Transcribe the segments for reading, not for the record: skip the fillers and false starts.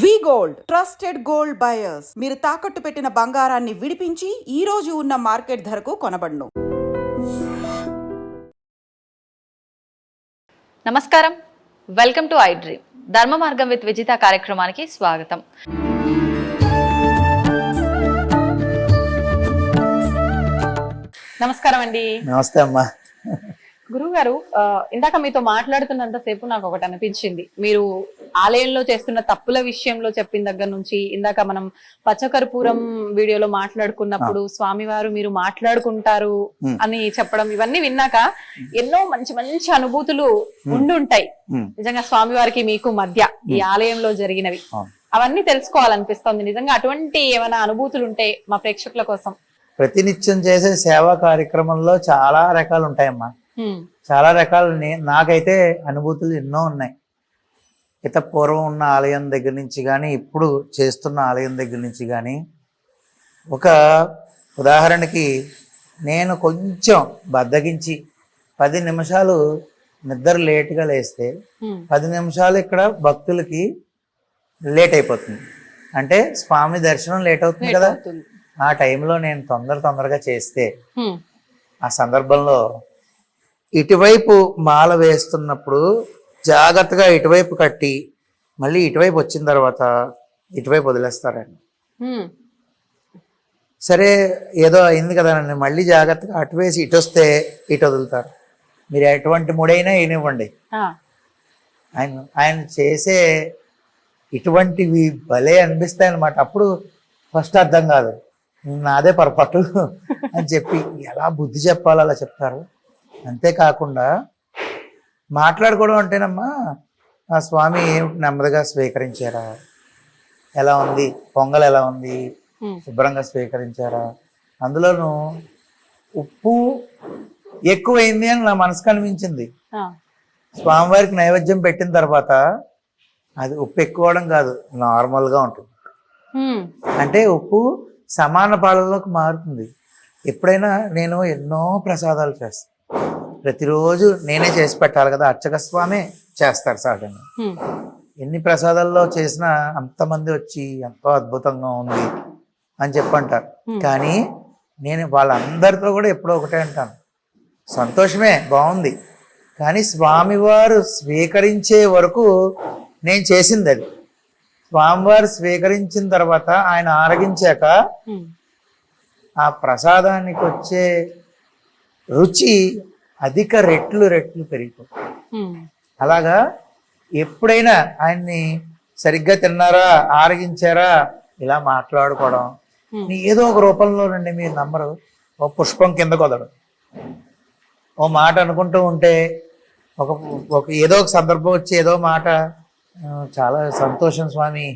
వి gold trusted gold buyers మీరు తాకట్టు పెట్టిన బంగారాన్ని విడిపించి ఈ రోజు ఉన్న మార్కెట్ ధరకు కొనబడును. నమస్కారం, వెల్కమ్ టు ఐ డ్రీమ్ ధర్మ మార్గం విత్ విజిత కార్యక్రమానికి స్వాగతం. నమస్కారం అండి. నమస్తే అమ్మా. గురువు గారు, ఇందాక మీతో మాట్లాడుతున్నంతసేపు నాకు ఒకటి అనిపించింది. మీరు ఆలయంలో చేస్తున్న తప్పుల విషయంలో చెప్పిన దగ్గర నుంచి ఇందాక మనం పచ్చకర్పూరం వీడియోలో మాట్లాడుకున్నప్పుడు స్వామివారు మీరు మాట్లాడుకుంటారు అని చెప్పడం, ఇవన్నీ విన్నాక ఎన్నో మంచి మంచి అనుభూతులు ఉండుంటాయి నిజంగా స్వామివారికి మీకు మధ్య ఈ ఆలయంలో జరిగినవి. అవన్నీ తెలుసుకోవాలనిపిస్తుంది. నిజంగా అటువంటి ఏమైనా అనుభూతులు ఉంటే మా ప్రేక్షకుల కోసం. ప్రతినిత్యం చేసే సేవా కార్యక్రమంలో చాలా రకాలు ఉంటాయమ్మా. చాలా రకాలు. నాకైతే అనుభూతులు ఎన్నో ఉన్నాయి. పూర్వం ఉన్న ఆలయం దగ్గర నుంచి కానీ ఇప్పుడు చేస్తున్న ఆలయం దగ్గర నుంచి కానీ. ఒక ఉదాహరణకి నేను కొంచెం బద్దగించి 10 నిమిషాలు నిద్ర లేట్గా లేస్తే 10 నిమిషాలు ఇక్కడ భక్తులకి లేట్ అయిపోతుంది. అంటే స్వామి దర్శనం లేట్ అవుతుంది కదా. ఆ టైంలో నేను తొందరగా చేస్తే ఆ సందర్భంలో ఇటువైపు మాల వేస్తున్నప్పుడు జాగ్రత్తగా ఇటువైపు కట్టి మళ్ళీ ఇటువైపు వచ్చిన తర్వాత ఇటువైపు వదిలేస్తారండి. సరే ఏదో అయింది కదా అని మళ్ళీ జాగ్రత్తగా అటు వేసి ఇటు వస్తే ఇటు వదులుతారు. మీరు ఎటువంటి ముడైనా ఏనివ్వండి, ఆయన చేసే ఇటువంటివి భలే అనిపిస్తాయి అన్నమాట. అప్పుడు ఫస్ట్ అర్థం కాదు, నాదే పొరపాటు అని చెప్పి ఎలా బుద్ధి చెప్పాలో అలా చెప్తారు. అంతేకాకుండా మాట్లాడుకోవడం అంటేనమ్మా, ఆ స్వామి నెమ్మదిగా స్వీకరించారా, ఎలా ఉంది పొంగల్, ఎలా ఉంది శుభ్రంగా స్వీకరించారా, అందులోనూ ఉప్పు ఎక్కువైంది అని నా మనసుకు అనిపించింది. స్వామివారికి నైవేద్యం పెట్టిన తర్వాత అది ఉప్పు ఎక్కువడం కాదు, నార్మల్గా ఉంటుంది. అంటే ఉప్పు సమాన పాలలోకి మారుతుంది. ఎప్పుడైనా నేను ఎన్నో ప్రసాదాలు చేస్తాను. ప్రతిరోజు నేనే చేసి పెట్టాలి కదా, అర్చక స్వామి చేస్తారు సహజంగా. ఎన్ని ప్రసాదాల్లో చేసినా అంతమంది వచ్చి ఎంతో అద్భుతంగా ఉంది అని చెప్పంటారు. కానీ నేను వాళ్ళందరితో కూడా ఎప్పుడో ఒకటే అంటాను, సంతోషమే, బాగుంది, కానీ స్వామివారు స్వీకరించే వరకు నేను చేసింది అది. స్వామివారు స్వీకరించిన తర్వాత ఆయన ఆరగించాక ఆ ప్రసాదానికి వచ్చే రుచి అధిక రెట్లు పెరిగిపోతుంది. అలాగా ఎప్పుడైనా ఆయన్ని సరిగ్గా తిన్నారా, ఆరగించారా ఇలా మాట్లాడుకోవడం. ఏదో ఒక రూపంలోనండి, మీరు నమ్మరు, ఓ పుష్పం కింద కొదడం, ఓ మాట అనుకుంటూ ఉంటే ఒక ఏదో ఒక సందర్భం వచ్చి ఏదో మాట, చాలా సంతోషం స్వామి,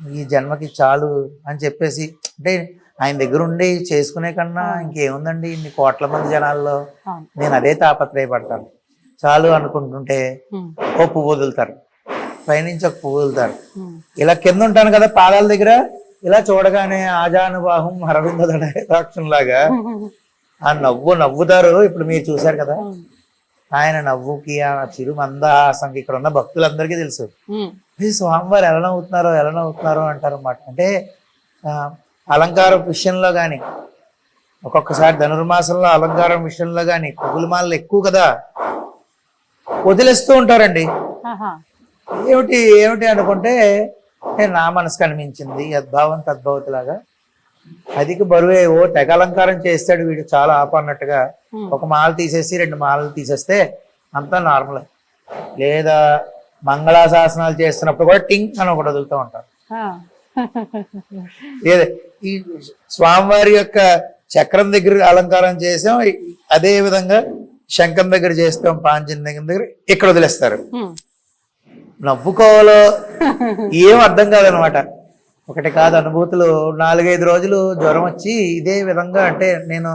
ఈ జన్మకి చాలు అని చెప్పేసి, అంటే ఆయన దగ్గర ఉండి చేసుకునే కన్నా ఇంకేముందండి, ఇన్ని కోట్ల మంది జనాల్లో నేను అదే తాపత్రయపడతాను. చాలు అనుకుంటుంటే ఓ పువ్వు వదులుతారు, పైనుంచి ఒక పువ్వు వదులుతారు. ఇలా కింద ఉంటాను కదా పాదాల దగ్గర, ఇలా చూడగానే ఆజానుబాహం అరవింద దడాక్షం లాగా ఆ నవ్వుతారు. ఇప్పుడు మీరు చూశారు కదా, ఆయన నవ్వుకి ఆ చిరు మందహాసంకి ఇక్కడ ఉన్న భక్తులందరికీ తెలుసు. స్వామివారు ఎలా నవ్వుతున్నారో అంటారు అన్నమాట. అంటే అలంకారం విషయంలో కానీ, ఒక్కొక్కసారి ధనుర్మాసంలో అలంకారం విషయంలో కానీ పువ్వుల మాలలు ఎక్కువ కదా, వదిలేస్తూ ఉంటారండి. ఏమిటి అనుకుంటే నా మనసుకు అనిపించింది, యద్భావం తద్భవతిలాగా. అధిక బరువే ఓ తెగ అలంకారం చేస్తాడు వీడు చాలా ఆపన్నట్టుగా. ఒక మాల తీసేసి 2 మాలలు తీసేస్తే అంతా నార్మల్. లేదా మంగళాశాసనాలు చేస్తున్నప్పుడు కూడా టింగ్ అని ఒకటి వదులుతూ ఉంటారు. ఈ స్వామివారి యొక్క చక్రం దగ్గర అలంకారం చేసాం, అదే విధంగా శంఖం దగ్గర చేస్తాం, పాంచం దగ్గర ఇక్కడ వదిలేస్తారు. నవ్వుకోవాలో ఏం అర్థం కాదనమాట. ఒకటి కాదు అనుభూతులు. 4-5 రోజులు జ్వరం వచ్చి ఇదే విధంగా, అంటే నేను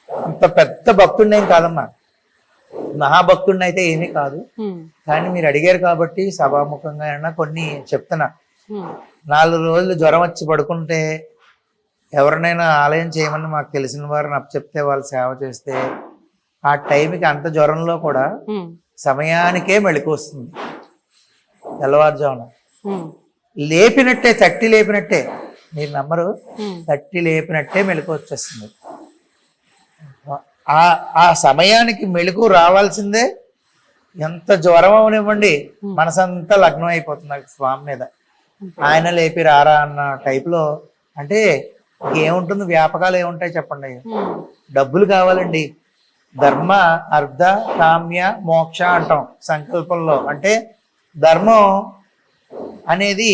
అంత పెద్ద భక్తుడిని ఏం కాదమ్మా, మహాభక్తుడిని అయితే ఏమీ కాదు. కానీ మీరు అడిగారు కాబట్టి సభాముఖంగా అయినా కొన్ని చెప్తున్నా. 4 రోజులు జ్వరం వచ్చి పడుకుంటే ఎవరినైనా ఆలయం చేయమని మాకు తెలిసిన వారిని అప్పచెప్తే వాళ్ళు సేవ చేస్తే ఆ టైంకి అంత జ్వరంలో కూడా సమయానికే మెళుకు వస్తుంది. తెల్లవారుజామున లేపినట్టే, తట్టి లేపినట్టే, మీరు నమ్మరు, తట్టి లేపినట్టే మెలకు వచ్చేస్తుంది. ఆ సమయానికి మెలకు రావాల్సిందే. ఎంత జ్వరం అవనివ్వండి, మనసంతా లగ్నం అయిపోతుంది స్వామి మీద. ఆయన లేపి రారా అన్న టైప్లో. అంటే ఏముంటుంది, వ్యాపకాలు ఏముంటాయి చెప్పండి. డబ్బులు కావాలండి. ధర్మ, అర్థ, కామ్య, మోక్ష అంటాం సంకల్పంలో. అంటే ధర్మం అనేది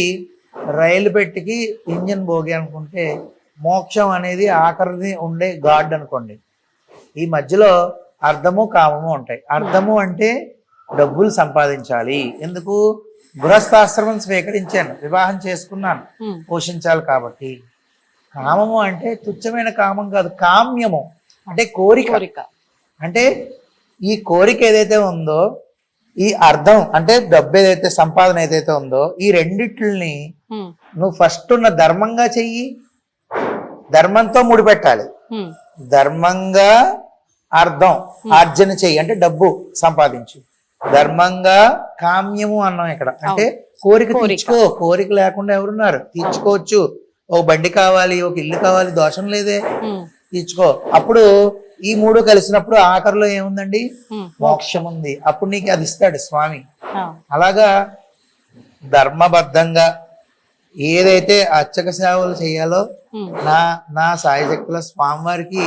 రైలు పెట్టికి ఇంజిన్ భోగి అనుకుంటే, మోక్షం అనేది ఆఖరిని ఉండే గాడ్ అనుకోండి. ఈ మధ్యలో అర్థము కామము ఉంటాయి. అర్థము అంటే డబ్బులు సంపాదించాలి. ఎందుకు? గృహస్థాశ్రమం స్వీకరించాను, వివాహం చేసుకున్నాను, పోషించాలి కాబట్టి. కామము అంటే తుచ్చమైన కామం కాదు, కామ్యము అంటే కోరిక. అంటే ఈ కోరిక ఏదైతే ఉందో, ఈ అర్థం అంటే డబ్బు ఏదైతే సంపాదన ఏదైతే ఉందో, ఈ రెండిట్లని నువ్వు ఫస్ట్ ఉన్న ధర్మంగా చెయ్యి. ధర్మంతో ముడిపెట్టాలి. ధర్మంగా అర్థం ఆర్జన చెయ్యి, అంటే డబ్బు సంపాదించు. ధర్మంగా కామ్యము అన్నాం ఇక్కడ, అంటే కోరిక తీర్చుకో. కోరిక లేకుండా ఎవరున్నారు? తీర్చుకోవచ్చు. ఒక బండి కావాలి, ఒక ఇల్లు కావాలి, దోషం లేదే, తీర్చుకో. అప్పుడు ఈ మూడు కలిసినప్పుడు ఆఖరిలో ఏముందండి? మోక్షం ఉంది. అప్పుడు నీకు అది ఇస్తాడు స్వామి. అలాగా ధర్మబద్ధంగా ఏదైతే అర్చక సేవలు చేయాలో నా సాయశక్తుల స్వామివారికి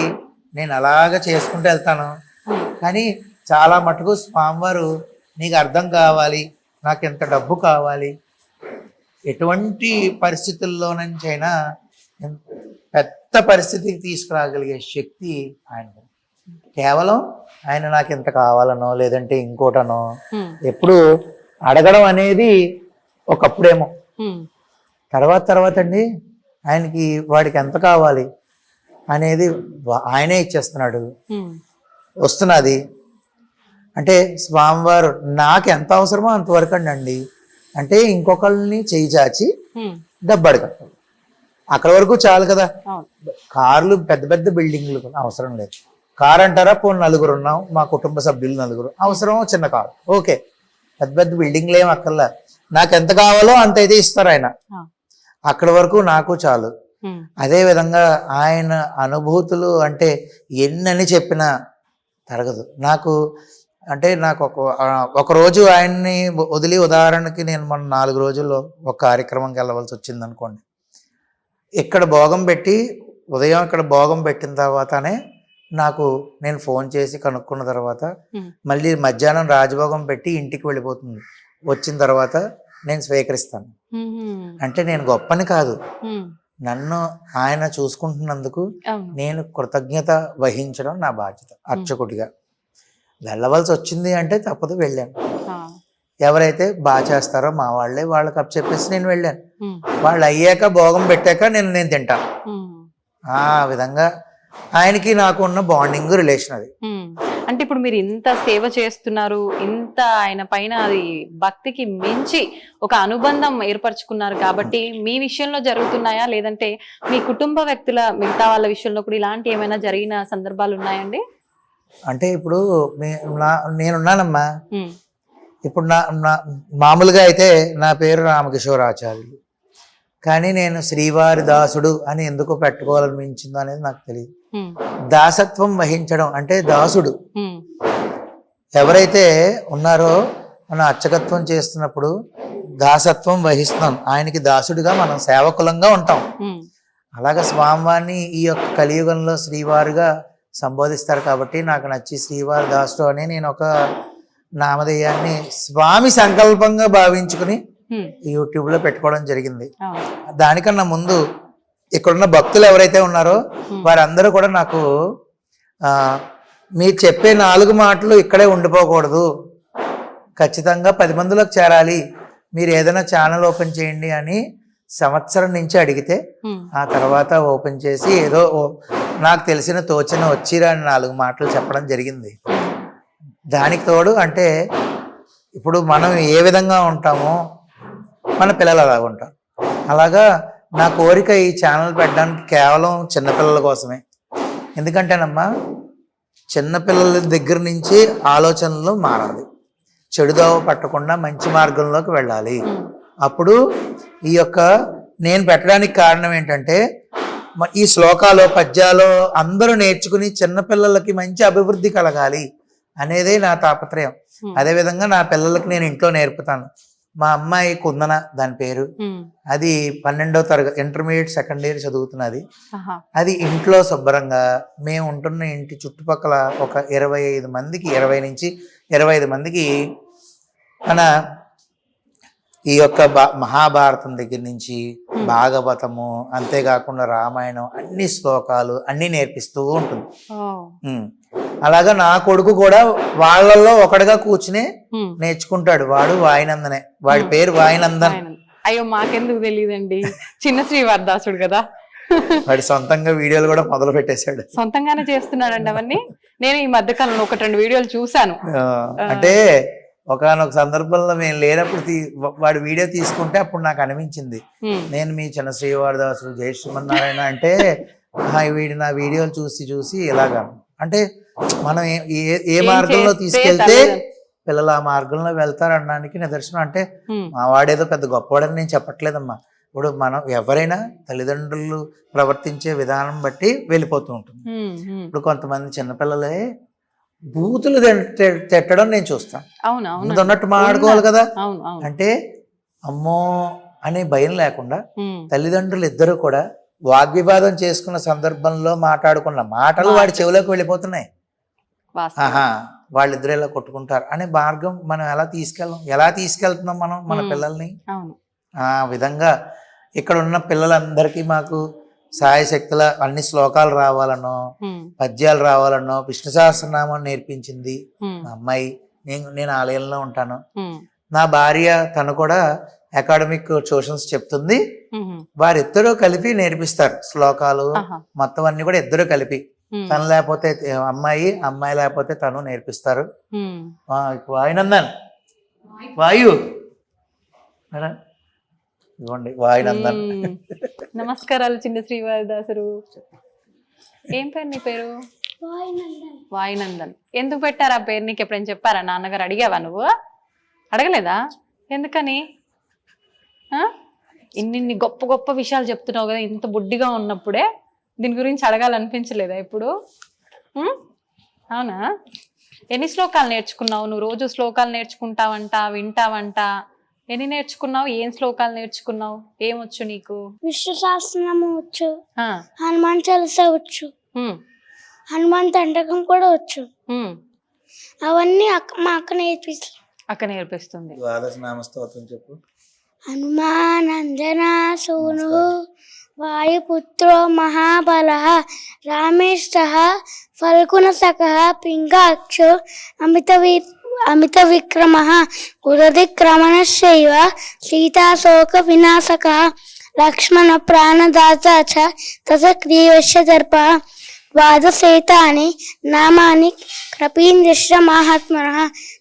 నేను అలాగా చేసుకుంటూ వెళ్తాను. కానీ చాలా మటుకు స్వామివారు నీకు అర్థం కావాలి, నాకు ఎంత డబ్బు కావాలి, ఎటువంటి పరిస్థితుల్లో నుంచైనా పెద్ద పరిస్థితికి తీసుకురాగలిగే శక్తి ఆయన. కేవలం ఆయన నాకు ఎంత కావాలనో లేదంటే ఇంకోటనో ఎప్పుడు అడగడం అనేది ఒకప్పుడేమో, తర్వాత అండి ఆయనకి వాడికి ఎంత కావాలి అనేది ఆయనే ఇచ్చేస్తున్నాడు, వస్తున్నది. అంటే స్వామివారు నాకు ఎంత అవసరమో అంతవరకు అండి. అంటే ఇంకొకళ్ళని చేయి చాచి డబ్బు అడగటం, అక్కడ వరకు చాలు కదా. కార్లు పెద్ద పెద్ద బిల్డింగ్లు అవసరం లేదు. కారు అంటారా, పోనీ నలుగురు ఉన్నాం, మా కుటుంబ సభ్యులు నలుగురు, అవసరం చిన్న కారు, ఓకే. పెద్ద పెద్ద బిల్డింగ్లు ఏం అక్కర్లా. నాకు ఎంత కావాలో అంత అయితే ఇస్తారు ఆయన. అక్కడ వరకు నాకు చాలు. అదే విధంగా ఆయన అనుభూతులు అంటే ఎన్నని చెప్పినా తరగదు నాకు. అంటే నాకు ఒక రోజు ఆయన్ని వదిలి, ఉదాహరణకి నేను మొన్న 4 రోజుల్లో ఒక కార్యక్రమంకి వెళ్ళవలసి వచ్చింది అనుకోండి. ఇక్కడ భోగం పెట్టి, ఉదయం ఇక్కడ భోగం పెట్టిన తర్వాతనే నాకు నేను ఫోన్ చేసి కనుక్కున్న తర్వాత మళ్ళీ మధ్యాహ్నం రాజభోగం పెట్టి ఇంటికి వెళ్ళిపోతుంది. వచ్చిన తర్వాత నేను స్వీకరిస్తాను. అంటే నేను గొప్పని కాదు, నన్ను ఆయన చూసుకుంటున్నందుకు నేను కృతజ్ఞత వహించడం నా బాధ్యత అర్చకుడిగా. వెళ్ళవలసి వచ్చింది అంటే తప్పదు, వెళ్ళాను. ఎవరైతే బాగా చేస్తారో మా వాళ్ళే, వాళ్ళకి అప్పు చెప్పేసి నేను వెళ్ళాను. వాళ్ళు అయ్యాక భోగం పెట్టాక నేను తింటాను. ఆ విధంగా ఆయనకి నాకు ఉన్న బాండింగ్ రిలేషన్ అది. అంటే ఇప్పుడు మీరు ఇంత సేవ చేస్తున్నారు, ఇంత ఆయన పైన అది భక్తికి మించి ఒక అనుబంధం ఏర్పరచుకున్నారు కాబట్టి మీ విషయంలో జరుగుతున్నాయా, లేదంటే మీ కుటుంబ వ్యక్తుల మిగతా వాళ్ళ విషయంలో కూడా ఇలాంటి ఏమైనా జరిగిన సందర్భాలు ఉన్నాయండి? అంటే ఇప్పుడు నేనున్నానమ్మా. ఇప్పుడు మామూలుగా అయితే నా పేరు రామకిషోరాచార్యులు, కానీ నేను శ్రీవారి దాసుడు అని ఎందుకు పెట్టుకోవాలనిపించిందో అనేది నాకు తెలియదు. దాసత్వం వహించడం అంటే దాసుడు ఎవరైతే ఉన్నారో, మనం అర్చకత్వం చేస్తున్నప్పుడు దాసత్వం వహిస్తున్నాం. ఆయనకి దాసుడిగా మనం సేవకులంగా ఉంటాం. అలాగే స్వామివారిని ఈ యొక్క కలియుగంలో శ్రీవారుగా సంబోధిస్తారు కాబట్టి నాకు నచ్చి శ్రీవారి దాసుడు అని నేను ఒక నామధేయాన్ని స్వామి సంకల్పంగా భావించుకుని యూట్యూబ్లో పెట్టుకోవడం జరిగింది. దానికన్నా ముందు ఇక్కడున్న భక్తులు ఎవరైతే ఉన్నారో వారందరూ కూడా నాకు మీరు చెప్పే 4 మాటలు ఇక్కడే ఉండిపోకూడదు, ఖచ్చితంగా 10 మందిలోకి చేరాలి, మీరు ఏదైనా ఛానల్ ఓపెన్ చేయండి అని సంవత్సరం నుంచి అడిగితే ఆ తర్వాత ఓపెన్ చేసి ఏదో నాకు తెలిసిన తోచిన వచ్చిరా అని 4 మాటలు చెప్పడం జరిగింది. దానికి తోడు అంటే ఇప్పుడు మనం ఏ విధంగా ఉంటామో మన పిల్లలు అలాగ ఉంటారు. అలాగా నా కోరిక ఈ ఛానల్ పెట్టడానికి కేవలం చిన్నపిల్లల కోసమే. ఎందుకంటేనమ్మా, చిన్నపిల్లల దగ్గర నుంచి ఆలోచనలు మారాలి, చెడుదోవ పట్టకుండా మంచి మార్గంలోకి వెళ్ళాలి. అప్పుడు ఈ యొక్క నేను పెట్టడానికి కారణం ఏంటంటే ఈ శ్లోకాలు పద్యాలు అందరూ నేర్చుకుని చిన్నపిల్లలకి మంచి అభివృద్ధి కలగాలి అనేదే నా తాపత్రయం. అదేవిధంగా నా పిల్లలకి నేను ఇంట్లో నేర్పుతాను. మా అమ్మాయి కుందన దాని పేరు, అది 12వ తరగతి ఇంటర్మీడియట్ సెకండ్ ఇయర్ చదువుతున్నది. అది ఇంట్లో శుభ్రంగా మేము ఉంటున్న ఇంటి చుట్టుపక్కల ఒక 20 నుంచి 25 మందికి మన ఈ యొక్క మహాభారతం దగ్గర నుంచి భాగవతము, అంతేకాకుండా రామాయణం, అన్ని శ్లోకాలు అన్ని నేర్పిస్తూ ఉంటుంది. అలాగా నా కొడుకు కూడా వాళ్ళల్లో ఒకటిగా కూర్చుని నేర్చుకుంటాడు. వాడు వాయునందనే, వాడి పేరు వాయునందన్. అయ్యో మాకెందుకు తెలియదండి, చిన్న శ్రీవారదాసుడు కదా. వాడి సొంతంగా వీడియోలు కూడా మొదలు పెట్టేశాడు. సొంతంగానే చేస్తున్నాడండి అవన్నీ. నేను ఈ మధ్య కాలంలో 1-2 వీడియోలు చూసాను. అంటే ఒకనొక సందర్భంలో మేము లేనప్పుడు వాడు వీడియో తీసుకుంటే అప్పుడు నాకు అనిపించింది, నేను మీ చిన్న శ్రీవారదాసుడు జై శ్రీమన్నారాయణ అంటే వీడి నా వీడియోలు చూసి ఇలాగా. అంటే మనం ఏ మార్గంలో తీసుకెళ్తే పిల్లలు ఆ మార్గంలో వెళ్తారు అనడానికి నిదర్శనం. అంటే మా వాడేదో పెద్ద గొప్పవాడని నేను చెప్పట్లేదమ్మా. ఇప్పుడు మనం ఎవరైనా తల్లిదండ్రులు ప్రవర్తించే విధానం బట్టి వెళ్ళిపోతూ ఉంటుంది. ఇప్పుడు కొంతమంది చిన్నపిల్లలే బూతులు తిట్టడం నేను చూస్తాను. ఉన్నట్టు మాట్లాడుకోవాలి కదా. అంటే అమ్మో అనే భయం లేకుండా తల్లిదండ్రులు ఇద్దరు కూడా వాగ్వివాదం చేసుకున్న సందర్భంలో మాట్లాడుకున్న మాటలు వాడి చెవిలోకి వెళ్ళిపోతున్నాయి. వాళ్ళిద్దరు ఇలా కొట్టుకుంటారు అనే మార్గం మనం ఎలా తీసుకెళ్తున్నాం మనం మన పిల్లల్ని. ఆ విధంగా ఇక్కడ ఉన్న పిల్లలందరికీ మాకు సాయశక్తుల అన్ని శ్లోకాలు రావాలనో పద్యాలు రావాలనో విష్ణు సహస్రనామం నేర్పించింది మా అమ్మాయి. నేను ఆలయంలో ఉంటాను. నా భార్య తను కూడా అకాడమిక్ ట్యూషన్స్ చెప్తుంది. వారిద్దరూ కలిపి నేర్పిస్తారు శ్లోకాలు మొత్తం అన్ని కూడా ఇద్దరు కలిపి. తను లేకపోతే అమ్మాయి లేకపోతే తను నేర్పిస్తారు. వాయునందన్ వాయు ఇవ్వండి వాయునందన్. నమస్కారాలు చిన్న శ్రీవారదాసుడు. ఏం పేరు నీ పేరు? వాయునందన్. ఎందుకు పెట్టారు ఆ పేరు? నీకు ఎప్పుడైనా చెప్పారా? నాన్నగారు అడిగావా? నువ్వు అడగలేదా? ఎందుకని? ఇన్ని గొప్ప గొప్ప విషయాలు చెప్తున్నావు కదా, ఇంత బుడ్డిగా ఉన్నప్పుడే దీని గురించి అడగాలనిపించలేదా ఇప్పుడు? అవునా? ఎన్ని శ్లోకాలు నేర్చుకున్నావు నువ్వు? రోజు శ్లోకాలు నేర్చుకుంటావంట, వింటావంట. ఎన్ని నేర్చుకున్నావు? ఏం శ్లోకాలు నేర్చుకున్నావు? ఏమొచ్చు నీకు? విష్ణు సహస్రనామం వచ్చు, హనుమాన్ చాలీసా వచ్చు, హనుమాన్ దండకం కూడా వచ్చు. అవన్నీ మా అక్క నేర్పిస్తుంది. చెప్పు. హనుమానందనా సూను వాయుపుత్రో మహాబలః రామేష్టః ఫల్గుణసఖః పింగాక్షో అమిత విక్రమః ఉదధిక్రమణశ్చైవ సీతాశోక వినాశకః లక్ష్మణ ప్రాణదాత చ తసగ్రీవస్య దర్పః ద్వాదశేతాని నామాని కపీంద్రశ్చ మహాత్మనః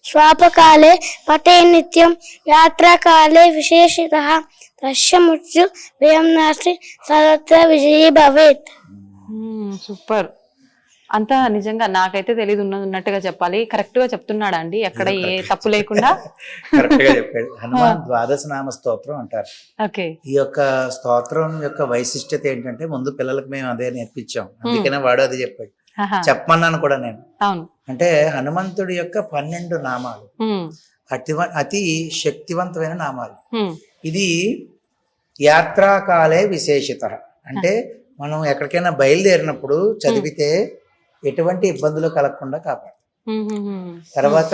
స్వాపకాలే పఠే నిత్యం యాత్రాకాలే విశేషితః తస్య మృత్యు భయం నాస్తి సర్వత్ర విజయీ భవేత్. సూపర్. అంతా నిజంగా నాకైతే తెలియదు, ఉన్నట్టుగా చెప్పాలి. కరెక్ట్ గా చెప్తున్నాడా అండి? ఎక్కడ ఏ తప్పు లేకుండా కరెక్ట్ గా చెప్పాడు. హనుమాన్ ద్వాదశ నామ స్తోత్రం అంటారు. ఓకే. ఈ యొక్క స్తోత్రం యొక్క వైశిష్టత ఏంటంటే ముందు పిల్లలకు మేము అదే నేర్పించాం, అందుకనే వాడు అది చెప్పాడు. చెప్పమన్నాను కూడా నేను. అంటే హనుమంతుడి యొక్క 12 నామాలు అతి శక్తివంతమైన నామాలు. ఇది యాత్రాకాలే విశేషిత. అంటే మనం ఎక్కడికైనా బయలుదేరినప్పుడు చదివితే ఎటువంటి ఇబ్బందులు కలగకుండా కాపాడు. తర్వాత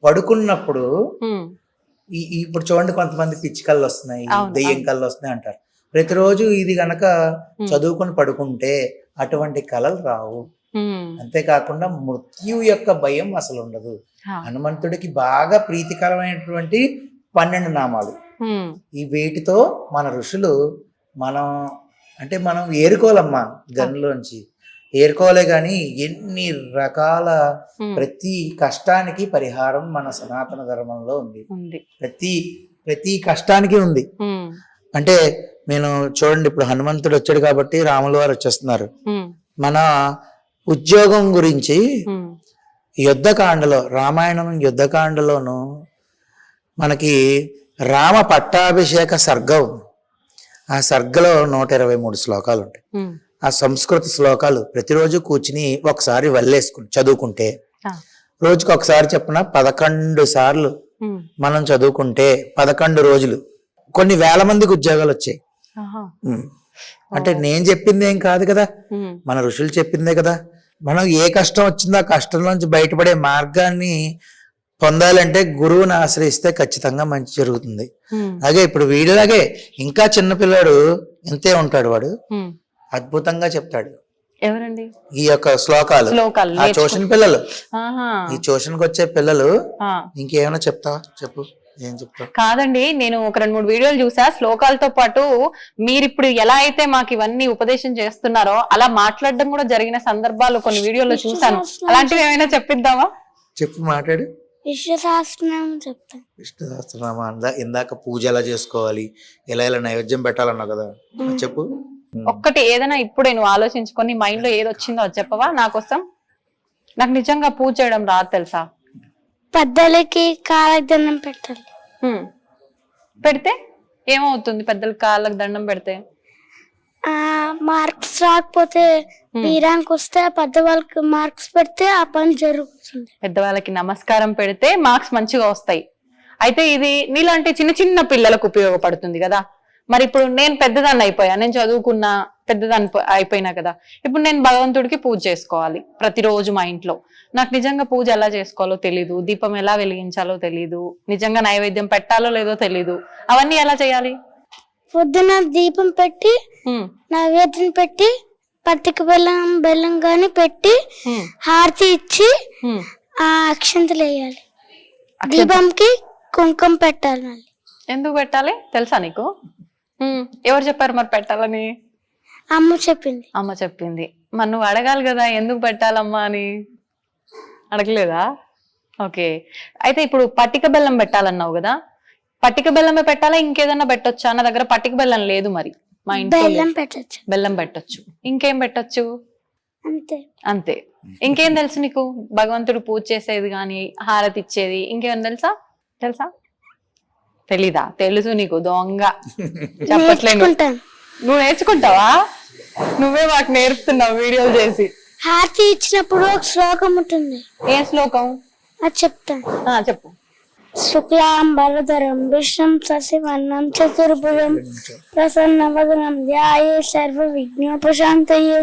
పడుకున్నప్పుడు ఇప్పుడు చూడండి, కొంతమంది పిచ్చి కళ్ళు వస్తున్నాయి, దెయ్యం కళ్ళు వస్తున్నాయి అంటారు. ప్రతిరోజు ఇది గనక చదువుకుని పడుకుంటే అటువంటి కళలు రావు. అంతేకాకుండా మృత్యు యొక్క భయం అసలు ఉండదు. హనుమంతుడికి బాగా ప్రీతికరమైనటువంటి 12 నామాలు. ఈ వీటితో మన ఋషులు మనం ఏరుకోవాలమ్మా, గన్లోంచి ఏరుకోలే గాని ఎన్ని రకాల ప్రతి కష్టానికి పరిహారం మన సనాతన ధర్మంలో ఉంది. ప్రతి కష్టానికి ఉంది. అంటే నేను చూడండి, ఇప్పుడు హనుమంతుడు వచ్చాడు కాబట్టి రాముల వారు వచ్చేస్తున్నారు. మన ఉద్యోగం గురించి యుద్ధకాండలో, రామాయణం యుద్ధకాండలోను మనకి రామ పట్టాభిషేక సర్గం, ఆ సర్గలో 123 శ్లోకాలు ఉంటాయి. ఆ సంస్కృత శ్లోకాలు ప్రతిరోజు కూర్చుని ఒకసారి వల్లేసుకుని చదువుకుంటే, రోజుకి ఒకసారి చెప్పిన 11 సార్లు మనం చదువుకుంటే 11 రోజులు కొన్ని వేల మందికి ఉద్యోగాలు వచ్చాయి. అంటే నేను చెప్పింది ఏం కాదు కదా, మన ఋషులు చెప్పిందే కదా. మనం ఏ కష్టం వచ్చిందో ఆ కష్టం నుంచి బయటపడే మార్గాన్ని పొందాలంటే గురువుని ఆశ్రయిస్తే ఖచ్చితంగా మంచి జరుగుతుంది. అలాగే ఇప్పుడు వీడిలాగే ఇంకా చిన్నపిల్లాడు ఇంతే ఉంటాడు, వాడు అద్భుతంగా చెప్తాడు. ఎవరండి ఈ యొక్క శ్లోకాలు? ఆ ట్యూషన్ పిల్లలు, ఈ ట్యూషన్కి వచ్చే పిల్లలు. ఇంకేమైనా చెప్తావా? చెప్పు, ఏం చెప్తావు? కాదండి, నేను ఒక 2-3 వీడియోలు చూసా శ్లోకాలతో పాటు. మీరు ఇప్పుడు ఎలా అయితే మాకు ఇవన్నీ ఉపదేశం చేస్తున్నారో అలా మాట్లాడడం కూడా జరిగిన సందర్భాలు కొన్ని వీడియోలో చూసాను. అలాంటివి ఏమైనా చెప్పిద్దామా? చెప్పు, మాట్లాడు. విష్ణు సహస్రనామం చెప్తాను. విష్ణు సహస్రనామం ఇందాక పూజ ఎలా చేసుకోవాలి, ఎలా నైవేద్యం పెట్టాలన్నావు కదా, చెప్పు. ఒక్కటి ఏదైనా ఇప్పుడే నువ్వు ఆలోచించుకొని మైండ్ లో ఏది వచ్చిందో అది చెప్పవా నా కోసం? నాకు నిజంగా పూజ చేయడం రాదు తెలుసా. పెద్దలకి కాళ్ళకి దండం పెట్టాలి. పెడితే ఏమవుతుంది? పెద్దలకి కాళ్ళకి దండం పెడితే మార్క్స్ రాకపోతే తీరానికి వస్తే పెద్దవాళ్ళకి మార్క్స్ పెడితే ఆ పని జరుగుతుంది. పెద్దవాళ్ళకి నమస్కారం పెడితే మార్క్స్ మంచిగా వస్తాయి. అయితే ఇది నీలాంటి చిన్న చిన్న పిల్లలకు ఉపయోగపడుతుంది కదా. మరి ఇప్పుడు నేను పెద్దదాన్ని అయిపోయా, నేను చదువుకున్నా, పెద్దదాన్ని అయిపోయినా కదా. ఇప్పుడు నేను భగవంతుడికి పూజ చేసుకోవాలి ప్రతిరోజు మా ఇంట్లో. నాకు నిజంగా పూజ ఎలా చేసుకోవాలో తెలీదు, దీపం ఎలా వెలిగించాలో తెలీదు, నిజంగా నైవేద్యం పెట్టాలో లేదో తెలీదు. అవన్నీ ఎలా చేయాలి? పొద్దున దీపం పెట్టి నైవేద్యం పెట్టి పత్తిక బెల్లం గాని పెట్టి హారతి ఇచ్చి ఆ అక్షంతలు వేయాలి. దీపంకి కుంకుమ పెట్టాలి. మళ్ళీ ఎందుకు పెట్టాలి తెలుసా నీకు? ఎవరు చెప్పారు మరి పెట్టాలని? అమ్మ చెప్పింది. అమ్మ చెప్పింది. మరి నువ్వు అడగాలి కదా ఎందుకు పెట్టాలమ్మా అని. అడగలేదా? ఓకే. అయితే ఇప్పుడు పట్టిక బెల్లం పెట్టాలన్నావు కదా, పట్టిక బెల్లమే పెట్టాలా ఇంకేదన్నా పెట్టొచ్చా? నా దగ్గర పట్టిక బెల్లం లేదు, మరి మా ఇంట్లో బెల్లం పెట్టచ్చు. బెల్లం పెట్టొచ్చు. ఇంకేం పెట్టొచ్చు? అంతే. అంతే. ఇంకేం తెలుసు నీకు? భగవంతుడు పూజ చేసేది కానీ, హారతి ఇచ్చేది, ఇంకేమైనా తెలుసా? తెలీదా? తెలుసు నీకు, దొంగ చెప్పట్లేదు. నువ్వు నేర్చుకుంటావా? నువ్వే మాకు నేర్పుతున్నావు వీడియోలు చేసి. హారతి ఇచ్చినప్పుడు ఒక శ్లోకం ఉంటుంది. ఏ శ్లోకం? అది చెప్తాను. చెప్పు. శుక్లాంబరధరం విష్ణుం శశివర్ణం చతుర్భుజం ప్రసన్నవదనం ధ్యాయే సర్వ విఘ్నోపశాంతయే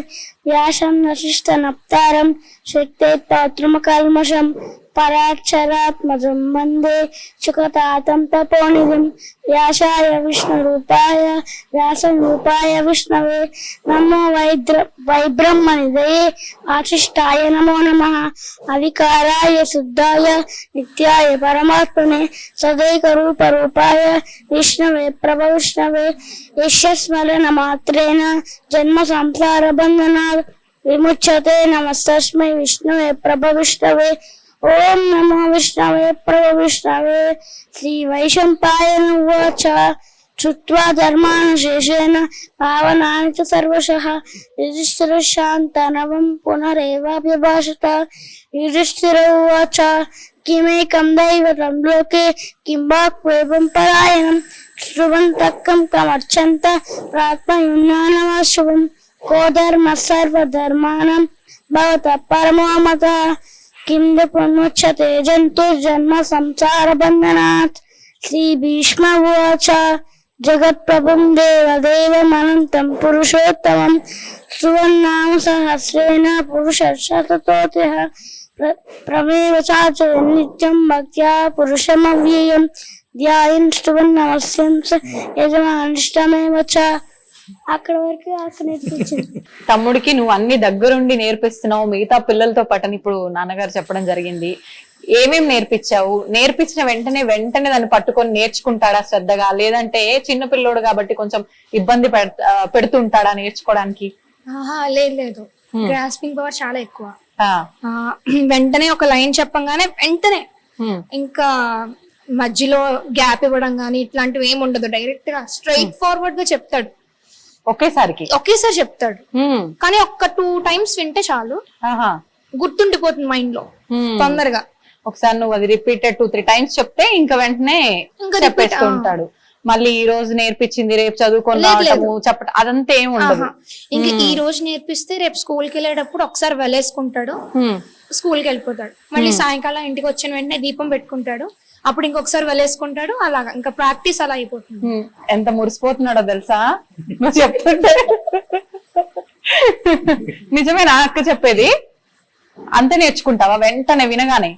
వ్యాసం వశిష్ఠ నప్తారం శక్తే పౌత్రమకల్మషం పరాక్షరాత్మజం వందే సుఖతాతం తపోనిధిం వ్యాసాయ విష్ణురూపాయ వ్యాసరూపాయ విష్ణవే నమో వైబ్రహ్మనిధయే వాసిష్ఠాయ నమో నమః అవికారాయ శుద్ధాయ నిత్యాయ పరమాత్మనే సదైకరూపరూపాయ విష్ణవే ప్రభవిష్ణవే యస్మరణ మాత్రేణ జన్మ సంసార బంధనాత్ విముచ్యతే నమస్తస్మై విష్ణవే ప్రభవిష్ణవే ఓం నమో విష్ణవే ప్రభవిష్ణవే. శ్రీ వైశంపాయన ఉవాచ శ్రుత్వా ధర్మానుశేషేణ భావనాని చ సర్వశః యుధిష్ఠిరः శాంతనవం పునరేవాభ్యభాషత. యుధిష్ఠిర ఉవాచ కిమేకం దైవతం లోకే కిం వాక్వేవం పరాయణం శృణ్వంతక్కం కమర్చంత ప్రాత్మయున్నానమాశుభం కో ధర్మ సర్వధర్మాణం భవతః పరమో మతః కిం పునముచ్యతే జంతుర్జన్మ సంసార బంధనాత్. శ్రీ భీష్మ ఉవాచ జగత్ప్రభుం దేవదేవమనంతం పురుషోత్తమం సువర్నామ సహస్రేణ పురుషశతతోతిః ప్రమేవ చాచయ నిత్యం భక్త్యా పురుషమవ్యయం ధ్యాయం శ్రువన్నమస్యం యజమానిష్టమేవ చ. అక్కడ వరకు నేర్పించింది. తమ్ముడికి నువ్వు అన్ని దగ్గరుండి నేర్పిస్తున్నావు, మిగతా పిల్లలతో పాటు ఇప్పుడు నాన్నగారు చెప్పడం జరిగింది. ఏమేం నేర్పించావు? నేర్పించిన వెంటనే దాన్ని పట్టుకొని నేర్చుకుంటాడా శ్రద్ధగా, లేదంటే చిన్న పిల్లోడు కాబట్టి కొంచెం ఇబ్బంది పెడుతుంటాడా నేర్చుకోవడానికి? లేదు, గ్రాస్పింగ్ పవర్ చాలా ఎక్కువ. వెంటనే ఒక లైన్ చెప్పంగానే వెంటనే, ఇంకా మధ్యలో గ్యాప్ ఇవ్వడం గానీ ఇట్లాంటివి ఏమి ఉండదు. డైరెక్ట్ గా స్ట్రైట్ ఫార్వర్డ్ గా చెప్తాడు. ఒకేసారి చెప్తాడు. కానీ ఒక్క 2 times వింటే చాలు, గుర్తుండిపోతుంది మైండ్ లో తొందరగా. ఒకసారి నువ్వు అది రిపీటెడ్ 2-3 టైమ్స్ చెప్తే ఇంకా వెంటనే ఇంకా చెప్పేస్తూ ఉంటాడు. మళ్ళీ ఈ రోజు నేర్పించింది రేపు చదువుకొని రావటము చెప్పటం అదంతా ఏమి ఉండదు. ఇంకా ఈ రోజు నేర్పిస్తే రేపు స్కూల్ కి వెళ్ళేటప్పుడు ఒకసారి వెలేసుకుంటాడు, స్కూల్ కి వెళ్ళిపోతాడు. మళ్ళీ సాయంకాలం ఇంటికి వచ్చిన వెంటనే దీపం పెట్టుకుంటాడు, అప్పుడు ఇంకొకసారి వెలేసుకుంటాడు. అలాగా ఇంకా ప్రాక్టీస్ అలా అయిపోతుంది. ఎంత మురిసిపోతున్నాడో తెలుసా నువ్వు చెప్తుంటే. నిజమేనా అక్క చెప్పేది? అంతే నేర్చుకుంటావా వెంటనే వినగానే?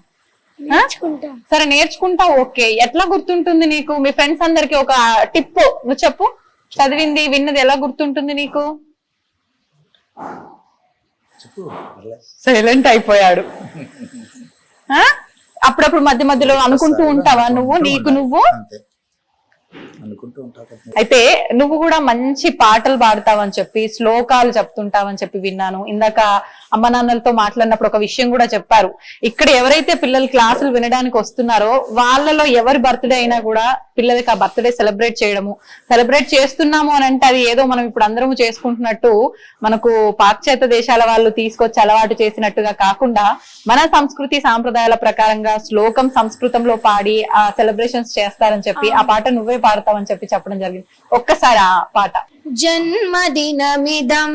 నేర్చుకుంటాం. సరే నేర్చుకుంటావు, ఓకే. ఎట్లా గుర్తుంటుంది నీకు? మీ ఫ్రెండ్స్ అందరికి ఒక టిప్ నువ్వు చెప్పు. చదివింది విన్నది ఎలా గుర్తుంటుంది నీకు? సైలెంట్ అయిపోయాడు. అప్పుడప్పుడు మధ్య మధ్యలో అనుకుంటూ ఉంటావా నువ్వు నీకు నువ్వు? అనుకుంటూ ఉంటావు. అయితే నువ్వు కూడా మంచి పాటలు పాడతావని చెప్పి శ్లోకాలు చెప్తుంటావని చెప్పి విన్నాను. ఇందాక అమ్మ నాన్నలతో మాట్లాడినప్పుడు ఒక విషయం కూడా చెప్పారు. ఇక్కడ ఎవరైతే పిల్లలు క్లాసులు వినడానికి వస్తున్నారో వాళ్ళలో ఎవరి బర్త్డే అయినా కూడా పిల్లలకి ఆ బర్త్డే సెలబ్రేట్ చేయడము, సెలబ్రేట్ చేస్తున్నాము అని అంటే అది ఏదో మనం ఇప్పుడు అందరము చేసుకుంటున్నట్టు మనకు పాశ్చాత్య దేశాల వాళ్ళు తీసుకొచ్చి అలవాటు చేసినట్టుగా కాకుండా మన సంస్కృతి సాంప్రదాయాల ప్రకారంగా శ్లోకం సంస్కృతంలో పాడి ఆ సెలబ్రేషన్స్ చేస్తారని చెప్పి ఆ పాట నువ్వే పాడతావని చెప్పి చెప్పడం జరిగింది. ఒక్కసారి ఆ పాట. జన్మదినమిదం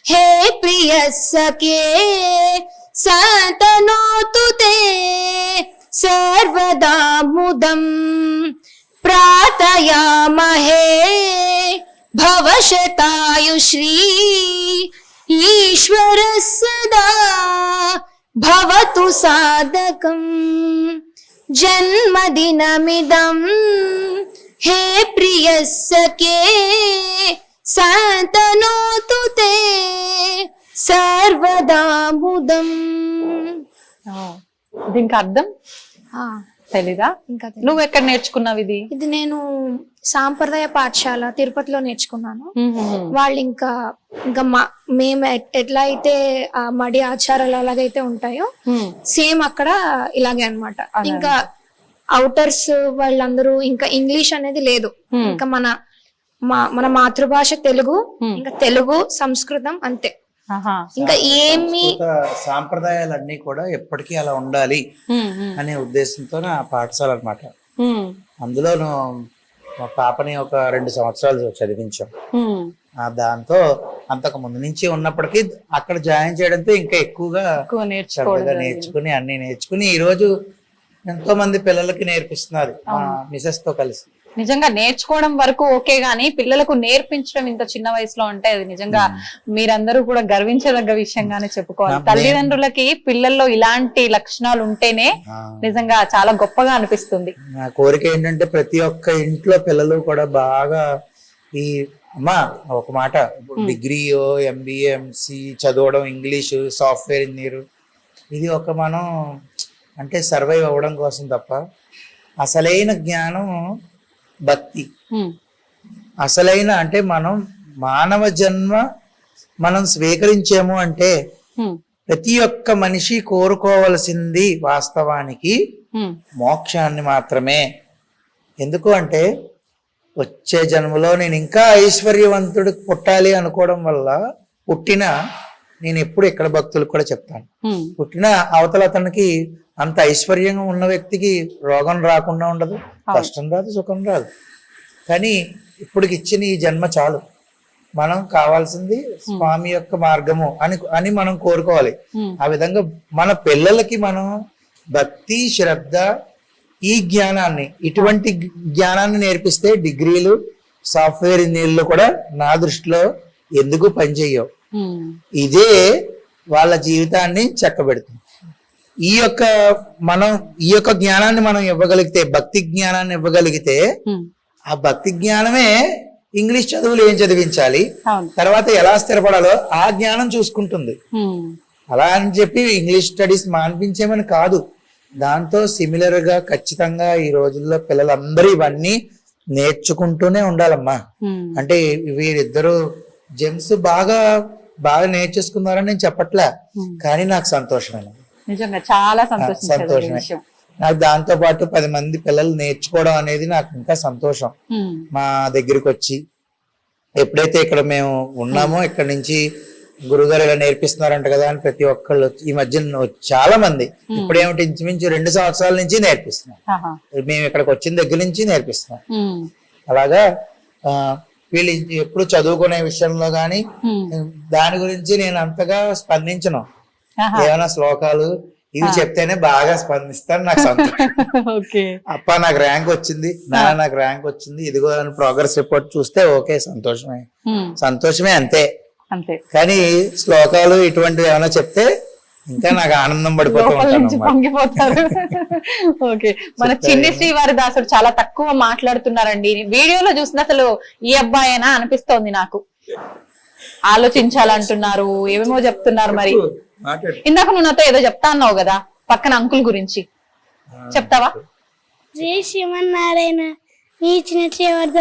హే ప్రియ సఖే సతనోతు తే సర్వదా ముదం ప్రార్థయామహే భవశతాయుశ్రీ ఈశ్వర సదా భవతు సాధకం. జన్మదినమిదం హే ప్రియ సఖే సతనోతు తే సర్వదా ముదం. దీనికి అర్థం తెలీదా? ఇంకా నువ్వు ఎక్కడ నేర్చుకున్నావు ఇది? ఇది నేను సాంప్రదాయ పాఠశాల తిరుపతిలో నేర్చుకున్నాను. వాళ్ళు ఇంకా మేము ఎట్లా అయితే ఆ మడి ఆచారాలు అలాగైతే ఉంటాయో సేమ్ అక్కడ ఇలాగే అన్నమాట. ఇంకా అవుటర్స్ వాళ్ళందరూ ఇంకా ఇంగ్లీష్ అనేది లేదు. ఇంకా మన మాతృభాష తెలుగు, ఇంకా తెలుగు సంస్కృతం అంతే. ఇంకా ఏమి సాంప్రదాయాలన్నీ కూడా ఎప్పటికీ అలా ఉండాలి అనే ఉద్దేశంతో ఆ పాఠశాల అన్నమాట. అందులోను మా పాపని ఒక 2 సంవత్సరాలు చదివించాం. దాంతో అంతకు ముందు నుంచి ఉన్నప్పటికీ అక్కడ జాయిన్ చేయడంతో ఇంకా ఎక్కువగా నేర్చుకుని అన్ని నేర్చుకుని ఈ రోజు ఎంతో మంది పిల్లలకి నేర్పిస్తున్నారు మిసెస్ తో కలిసి. నిజంగా నేర్చుకోవడం వరకు ఓకే గానీ పిల్లలకు నేర్పించడం ఇంత చిన్న వయసులో అంటే అది నిజంగా మీరందరూ కూడా గర్వించదగ్గ విషయంగానే చెప్పుకోవాలి. తల్లిదండ్రులకి పిల్లల్లో ఇలాంటి లక్షణాలు ఉంటేనే నిజంగా చాలా గొప్పగా అనిపిస్తుంది. నా కోరిక ఏంటంటే ప్రతి ఒక్క ఇంట్లో పిల్లలు కూడా బాగా ఈ అమ్మా ఒక మాట డిగ్రీయో MBA MSc చదవడం, ఇంగ్లీషు, సాఫ్ట్వేర్ ఇంజనీర్, ఇది ఒక మనం అంటే సర్వైవ్ అవ్వడం కోసం తప్ప అసలైన జ్ఞానం భక్తి. అసలైన అంటే మనం మానవ జన్మ మనం స్వీకరించాము అంటే ప్రతి ఒక్క మనిషి కోరుకోవలసింది వాస్తవానికి మోక్షాన్ని మాత్రమే. ఎందుకు అంటే వచ్చే జన్మలో నేను ఇంకా ఐశ్వర్యవంతుడు పుట్టాలి అనుకోవడం వల్ల పుట్టిన నేను ఎప్పుడు ఇక్కడ భక్తులకు కూడా చెప్తాను, పుట్టిన అవతల అతనికి అంత ఐశ్వర్యంగా ఉన్న వ్యక్తికి రోగం రాకుండా ఉండదు, కష్టం రాదు, సుఖం రాదు. కానీ ఇప్పటికి ఇచ్చిన ఈ జన్మ చాలు, మనం కావాల్సింది స్వామి యొక్క మార్గము అని మనం కోరుకోవాలి. ఆ విధంగా మన పిల్లలకి మనం భక్తి, శ్రద్ధ, ఈ జ్ఞానాన్ని, ఇటువంటి జ్ఞానాన్ని నేర్పిస్తే డిగ్రీలు, సాఫ్ట్వేర్ ఇంజనీర్లు కూడా నా దృష్టిలో ఎందుకు పనిచేయవు. ఇదే వాళ్ళ జీవితాన్ని చక్కబెడుతుంది. ఈ యొక్క జ్ఞానాన్ని మనం ఇవ్వగలిగితే, భక్తి జ్ఞానాన్ని ఇవ్వగలిగితే, ఆ భక్తి జ్ఞానమే ఇంగ్లీష్ చదువులు ఏం చదివించాలి, తర్వాత ఎలా స్థిరపడాలో ఆ జ్ఞానం చూసుకుంటుంది. అలా అని చెప్పి ఇంగ్లీష్ స్టడీస్ మాన్పించేమని కాదు, దాంతో సిమిలర్ గా ఖచ్చితంగా ఈ రోజుల్లో పిల్లలందరూ ఇవన్నీ నేర్చుకుంటూనే ఉండాలమ్మా. అంటే వీరిద్దరు జెమ్స్ బాగా నేర్చేసుకున్నారని నేను చెప్పట్లే, కానీ నాకు సంతోషమే, నిజంగా చాలా సంతోషమే. నాకు దాంతో పాటు 10 మంది పిల్లలు నేర్చుకోవడం అనేది నాకు ఇంకా సంతోషం. మా దగ్గరికి వచ్చి ఎప్పుడైతే ఇక్కడ మేము ఉన్నామో, ఇక్కడ నుంచి గురుగారు ఇలా నేర్పిస్తున్నారంట కదా అని ప్రతి ఒక్కళ్ళు ఈ మధ్య చాలా మంది ఇప్పుడేమిటి ఇంచుమించు 2 సంవత్సరాల నుంచి నేర్పిస్తున్నాం. మేము ఇక్కడికి వచ్చిన దగ్గర నుంచి నేర్పిస్తున్నాం. అలాగా వీళ్ళు ఎప్పుడు చదువుకునే విషయంలో గాని దాని గురించి నేను అంతగా స్పందించను. ఏమైనా శ్లోకాలు ఇవి చెప్తేనే బాగా స్పందిస్తాను. నాకు సంతోషం. అప్ప నాకు ర్యాంక్ వచ్చింది, నాన్న నాకు ర్యాంక్ వచ్చింది, ఇదిగో అని ప్రోగ్రెస్ రిపోర్ట్ చూస్తే ఓకే, సంతోషమే అంతే. కానీ శ్లోకాలు ఇటువంటివి ఏమైనా చెప్తే ఇంకా నాకు ఆనందం పడిపోతూ పొంగిపోతారు. ఓకే, మన చిన్ని శ్రీవారి దాసుడు చాలా తక్కువ మాట్లాడుతున్నారండి. వీడియోలో చూసిన అసలు ఈ అబ్బాయేనా అనిపిస్తోంది నాకు. ఆలోచించాలంటున్నారు, ఏమేమో చెప్తున్నారు. మరి ఇందాక నువ్వు నాతో ఏదో చెప్తా అన్నావు కదా పక్కన అంకుల్ గురించి, చెప్తావా? శ్రీ శ్రీమన్నారాయణ మీ చిన్న శ్రీవారి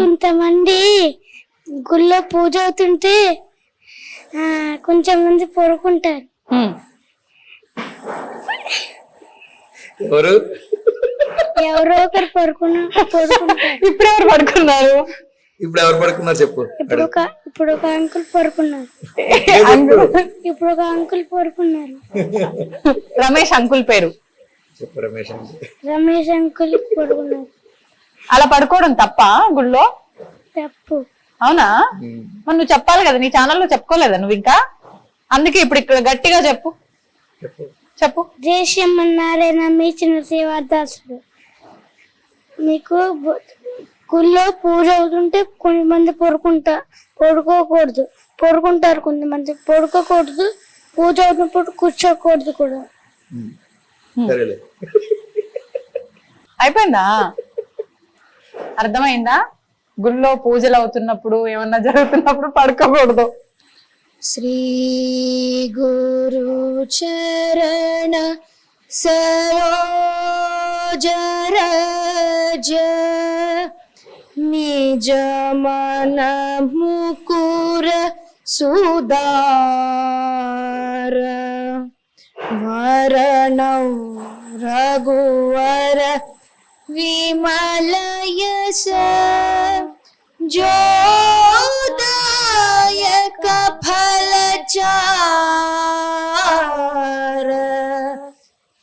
కొంతమంది గుళ్ళో పూజ అవుతుంటే కొంచెం మంది పడుకుంటారు. ఎవరో ఒకరు పడుకుంటారు. ఇప్పుడు ఎవరు పడుకున్నారు? చెప్పు. ఇప్పుడు ఒక అంకుల్ పడుకున్నారు. రమేష్ అంకుల్ పేరు రమేష్ అంకుల్ పడుకున్నారు. అలా పడుకోవడం తప్ప గుళ్ళో? తప్పు. అవునా? మరి నువ్వు చెప్పాలి కదా, నీ ఛానల్లో చెప్పుకోలేదా నువ్వు ఇంకా? అందుకే ఇప్పుడు ఇక్కడ గట్టిగా చెప్పు. జై శ్రీమన్నారాయణ మీ చిన్న శ్రీవారదాసుడు. మీకు గుళ్ళో పూజ అవుతుంటే కొంతమంది పడుకుంటారు, కొంతమంది పడుకోకూడదు. పూజ అవుతున్నప్పుడు కూర్చోకూడదు కూడా. అయిపోయిందా? అర్థమైందా? గుళ్ళో పూజలు అవుతున్నప్పుడు ఏమన్నా జరుగుతున్నప్పుడు పడుకోకూడదు. శ్రీ గురు చరణ సరోజ రజ నిజ మన ముకుర సుదార వరణౌ రఘువర విమలయస జోదాయక ఫలచార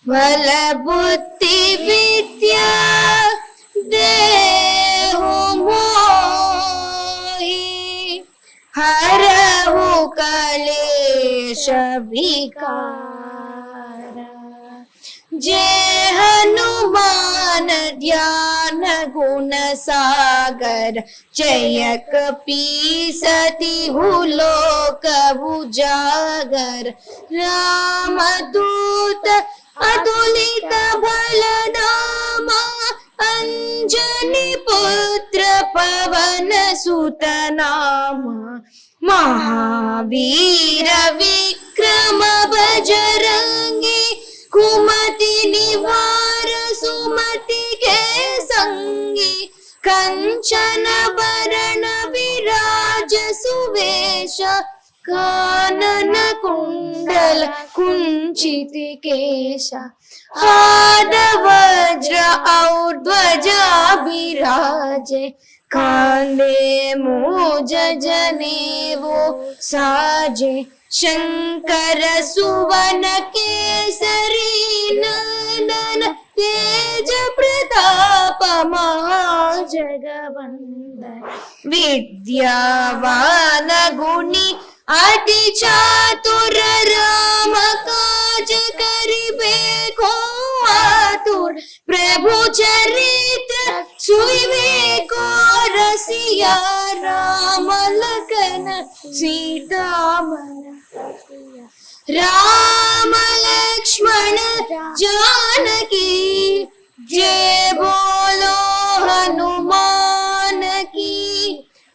బల బుద్ధి విద్యా దేహు మోహి హరహు కలేశ వికార जय हनुमान ध्यान गुण सागर जय कपीसति हुलोक उजागर रामदूत अतुलित बलधामा अंजनी पुत्र पवन सुत नामा महावीर विक्रम बजरंगी कुमति निवार सुमति के संगी कंचन वरण विराज सुवेश कानन कुंडल कुंचित केश हाथ वज्र और ध्वजा विराजे कांधे मूज जनेऊ साजे शंकर सुवन केसरी नंदन तेज प्रताप महाजगवंदन विद्यावान गुणी अति चातुर राम काज करिबे को आतुर प्रभु चरित्र सुइबे को रसिया राम लखन सीता राम लक्ष्मण जानकी जय बोलो हनुमान की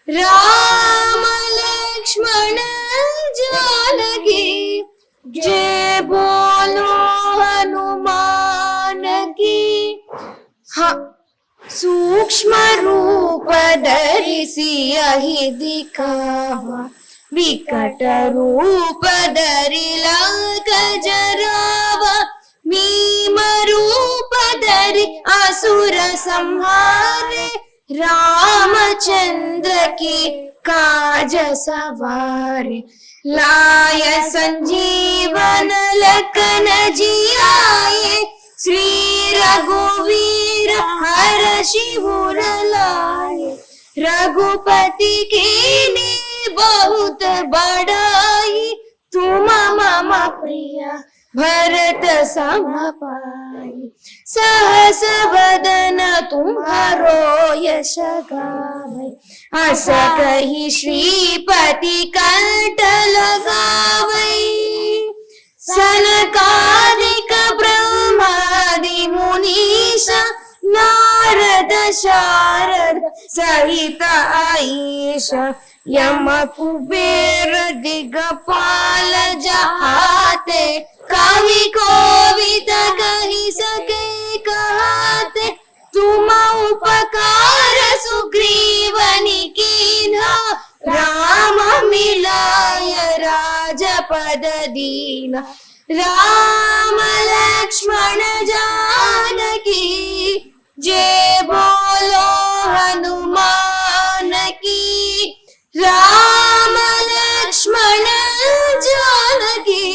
राम लक्ष्मण जानकी जय बोलो हनुमान की सूक्ष्म रूप धरिसी अहि दिखावा विकट रूप धरि लंक जरावा भीम रूप धरि असुर संहारे रामचंद्र की काज सवारे लाय संजीवन लखन जियाए श्री रघुवीर हर शिवर लाए रघुपति कीनी बहुत बड़ाई तुम मम प्रिय भरत सम पाई सहस वदन तुम्हारो यश गावै अस कहि श्रीपति कंठ लगावै सनकादिक ब्रह्मादि मुनीश नारद शारद सहित आईश यम कुबेर दिगपाल जहाते कवि कोविद कहि सके कहते तुम उपकार सुग्रीवनि कीन्हा राम मिलाय राजपद दीना राम लक्ष्मण जानकी जय बोलो हनुमान की राम लक्ष्मण जानकी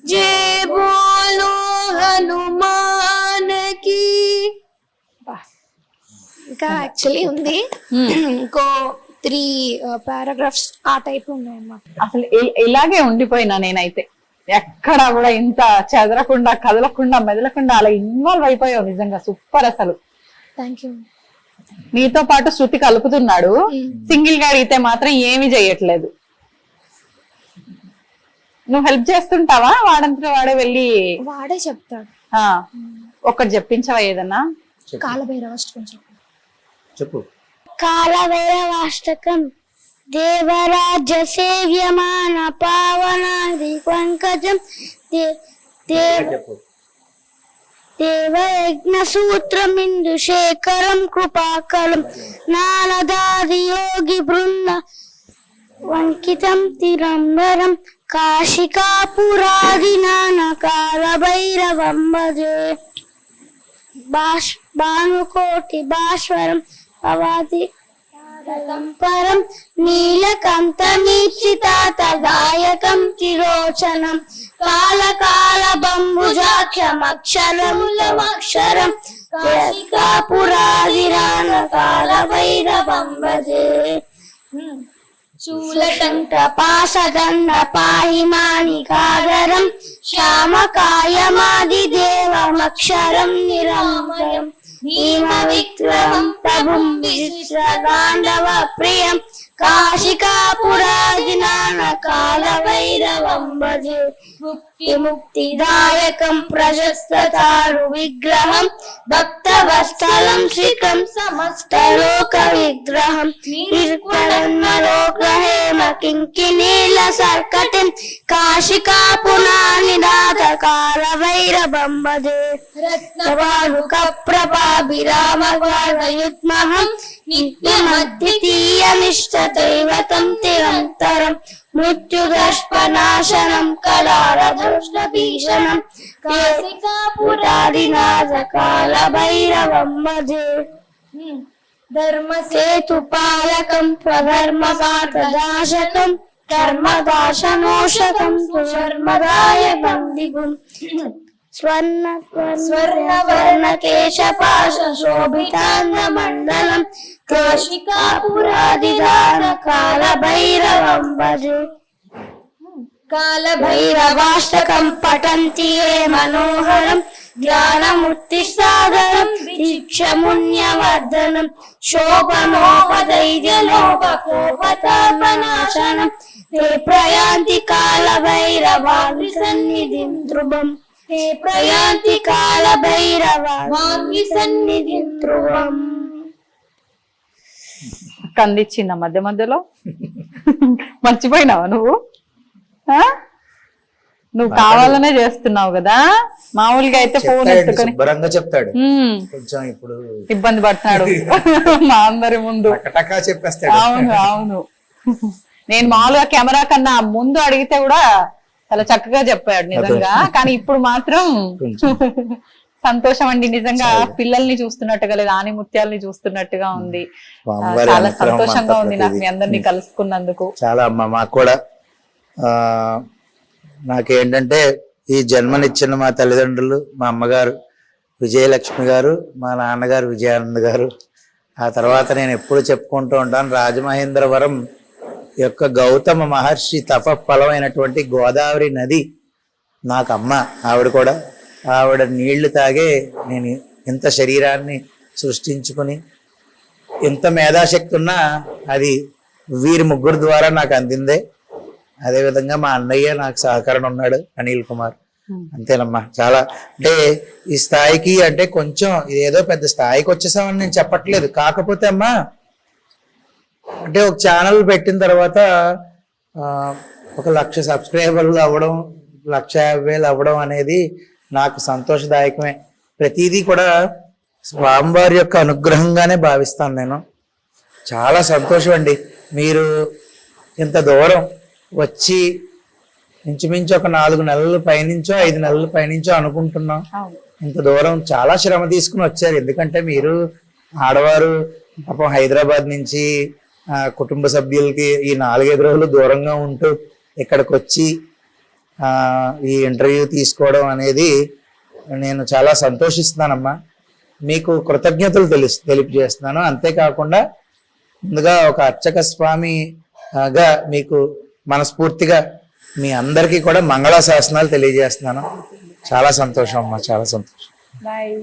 जय बोलो हनुमान की ఇంకా యాక్చువల్లీ ఉంది ఇంకో 3 పారాగ్రాఫ్స్ ఆ టైప్ ఉన్నాయి అన్నమాట. అసలు ఇలాగే ఉండిపోయినా నేనైతే ఎక్కడ కూడా ఇంత చెదరకుండా కదలకుండా మెదలకుండా అలా ఇన్వాల్వ్ అయిపోయావు. నిజంగా సూపర్. అసలు థ్యాంక్ యూ. నీతో పాటు శృతి కలుపుతున్నాడు, సింగిల్ గా అడిగితే మాత్రం ఏమీ చెయ్యట్లేదు. నువ్వు హెల్ప్ చేస్తుంటావా? వాడంతా వాడే వెళ్ళి వాడే చెప్తాడు. ఒక్కటి చెప్పించవా ఏదన్నా? కాలభైరవాష్టకం చెప్పు. కాలభైరవాష్టకం దేవరాజ్య సేవ్యమాన పావనాది పంకజం దేవయజ్ఞ సూత్రమిందు శేఖరం కృపాకలం నారదాది యోగి బృంద వంకితం తిరంబరం కాశికాపురాది నానకాల భైరవం భజే భానుకోటి భాస్వరం పవాది పరం నీలకంఠమీప్సితాతదాయకం త్రిలోచనం కాళకాల బంబుజాక్షమక్షరములమక్షరం కాశికాపురాదిరానకాల భైరవం భజే శూలటంక పాసదండ పాహి మాణికాగరం శ్యామకాయమాదిదేవమక్షరం నిరామయం భీమ విక్రమం ప్రభుం విచిత్రతాండవ ప్రియం కాశికాపురాదినానకాల భైరవం భజే ముక్తిదాయకం ప్రశస్తతారు విగ్రహం భక్తవత్సలం శ్రీకం సమస్తలోక విగ్రహం నిర్మలోకహేమ కింకినీల సర్కటిం కాశికాపురానినాథకాల భైరవం భజే రత్నవారుక ప్రభాభిరామయుగ్మహం నిత్యమద్వితీయమిష్టదైవతం నిరంతరం మృత్యుదర్శనాశనం కళారభీషణం కాశికాపురాదినాథకాల భైరవం భజే ధర్మసేతుపాలకం స్వధర్మపాతదాశకం ధర్మదాశనోషకం సుధర్మదాయకం దిగుం స్వర్ణకేశపాశోభితాంగమండలం కాశికాపురాదిదానకాల భైరవం భజే కాలభైరవాష్టకం పఠంతి ఏ మనోహరం జ్ఞానముత్తిసాగరం దీక్షమున్యవర్ధనం శోభనోపదైర్యలోపకోపతాపనాశనం ते प्रयान्ति कालभैरवाग्निसन्निधिं ध्रुवम् ते प्रयान्ति कालभैरवाग्निसन्निधिं ध्रुवम् కందిచ్చిందా మధ్య మధ్యలో? మర్చిపోయినావా నువ్వు? నువ్వు కావాలనే చేస్తున్నావు కదా. మామూలుగా అయితే ఫోన్ ఎత్తుకొని శుభ్రంగా చెప్తాడు, కొంచెం ఇప్పుడు ఇబ్బంది పడుతున్నాడు మా అందరి ముందు. చెప్పేస్తాడు. అవును అవును, నేను మామూలుగా కెమెరా కన్నా ముందు అడిగితే కూడా చాలా చక్కగా చెప్పాడు నిజంగా. కానీ ఇప్పుడు మాత్రం సంతోషం అండి, నిజంగా పిల్లల్ని చూస్తున్నట్టుగా లేదా ఆనిముత్యాలని చూస్తున్నట్టుగా ఉంది. అమ్మవారి చాలా అనుగ్రహం సంతోషంగా అంతా ఉంది నాకు మీ ప్రతిదీ. అందరినీ కలుసుకున్నందుకు. చాలా అమ్మ మాకు కూడా నాకేంటంటే ఈ జన్మనిచ్చిన మా తల్లిదండ్రులు, మా అమ్మగారు విజయలక్ష్మి గారు, మా నాన్నగారు విజయానంద్ గారు, ఆ తర్వాత నేను ఎప్పుడు చెప్పుకుంటూ ఉంటాను రాజమహేంద్రవరం యొక్క గౌతమ మహర్షి తపఫలమైనటువంటి గోదావరి నది నాకు అమ్మ. ఆవిడ కూడా ఆవిడ నీళ్లు తాగే నేను ఇంత శరీరాన్ని సృష్టించుకుని ఎంత మేధాశక్తి ఉన్నా అది వీరి ముగ్గురు ద్వారా నాకు అందిందే. అదేవిధంగా మా అన్నయ్య నాకు సహకరణ ఉన్నాడు, అనిల్ కుమార్. అంతేనమ్మా. చాలా అంటే ఈ స్థాయికి అంటే కొంచెం ఏదో పెద్ద స్థాయికి వచ్చేసామని నేను చెప్పట్లేదు. కాకపోతే అమ్మా అంటే ఒక ఛానల్ పెట్టిన తర్వాత 1,00,000 సబ్స్క్రైబర్లు అవ్వడం, 1,50,000 అవ్వడం అనేది నాకు సంతోషదాయకమే. ప్రతిదీ కూడా స్వామివారి యొక్క అనుగ్రహంగానే భావిస్తాను నేను. చాలా సంతోషం అండి. మీరు ఇంత దూరం వచ్చి ఇంచుమించు ఒక 4 నెలల పైనుంచో 5 నెలల పైనుంచో అనుకుంటున్నాం. ఇంత దూరం చాలా శ్రమ తీసుకుని వచ్చారు. ఎందుకంటే మీరు ఆడవారు పాపం హైదరాబాద్ నుంచి కుటుంబ సభ్యులకి ఈ 4-5 రోజులు దూరంగా ఉంటూ ఇక్కడికి వచ్చి ఈ ఇంటర్వ్యూ తీసుకోవడం అనేది నేను చాలా సంతోషిస్తున్నానమ్మా. మీకు కృతజ్ఞతలు తెలియజేస్తున్నాను. అంతేకాకుండా ముందుగా ఒక అర్చక స్వామిగా మీకు మనస్ఫూర్తిగా మీ అందరికీ కూడా మంగళాశాసనాలు తెలియజేస్తున్నాను. చాలా సంతోషం అమ్మా, చాలా సంతోషం. బాయ్.